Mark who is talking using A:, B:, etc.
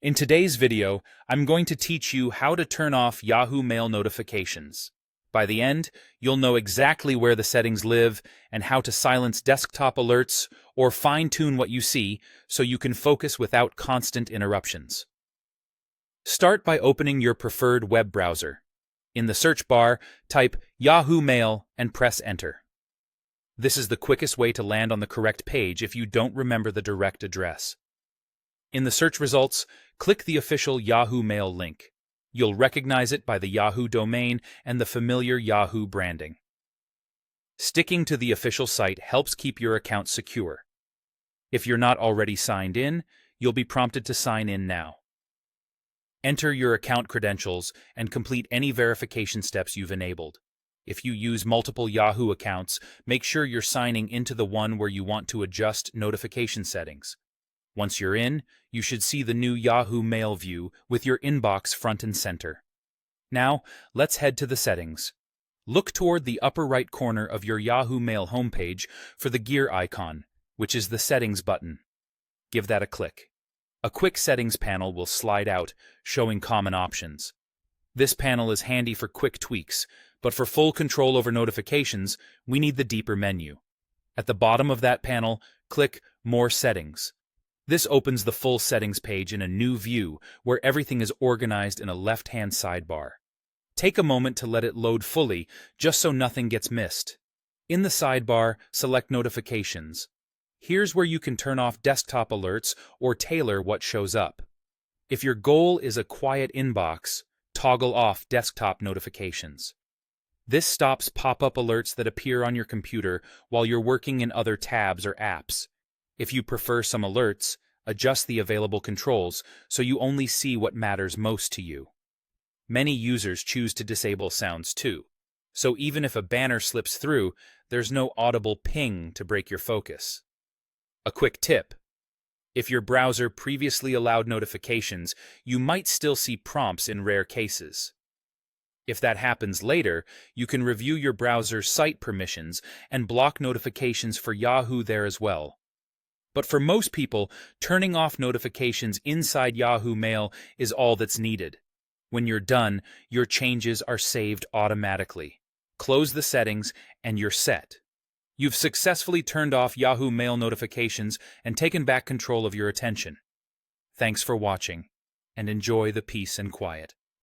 A: In today's video, I'm going to teach you how to turn off Yahoo Mail notifications. By the end, you'll know exactly where the settings live and how to silence desktop alerts or fine-tune what you see so you can focus without constant interruptions. Start by opening your preferred web browser. In the search bar, type Yahoo Mail and press Enter. This is the quickest way to land on the correct page if you don't remember the direct address. In the search results, click the official Yahoo Mail link. You'll recognize it by the Yahoo domain and the familiar Yahoo branding. Sticking to the official site helps keep your account secure. If you're not already signed in, you'll be prompted to sign in now. Enter your account credentials and complete any verification steps you've enabled. If you use multiple Yahoo accounts, make sure you're signing into the one where you want to adjust notification settings. Once you're in, you should see the new Yahoo Mail view with your inbox front and center. Now, let's head to the settings. Look toward the upper right corner of your Yahoo Mail homepage for the gear icon, which is the Settings button. Give that a click. A quick settings panel will slide out, showing common options. This panel is handy for quick tweaks, but for full control over notifications, we need the deeper menu. At the bottom of that panel, click More Settings. This opens the full settings page in a new view where everything is organized in a left-hand sidebar. Take a moment to let it load fully, just so nothing gets missed. In the sidebar, select Notifications. Here's where you can turn off desktop alerts or tailor what shows up. If your goal is a quiet inbox, toggle off desktop notifications. This stops pop-up alerts that appear on your computer while you're working in other tabs or apps. If you prefer some alerts, adjust the available controls so you only see what matters most to you. Many users choose to disable sounds too, so even if a banner slips through, there's no audible ping to break your focus. A quick tip: if your browser previously allowed notifications, you might still see prompts in rare cases. If that happens later, you can review your browser's site permissions and block notifications for Yahoo there as well. But for most people, turning off notifications inside Yahoo Mail is all that's needed. When you're done, your changes are saved automatically. Close the settings and you're set. You've successfully turned off Yahoo Mail notifications and taken back control of your attention. Thanks for watching, and enjoy the peace and quiet.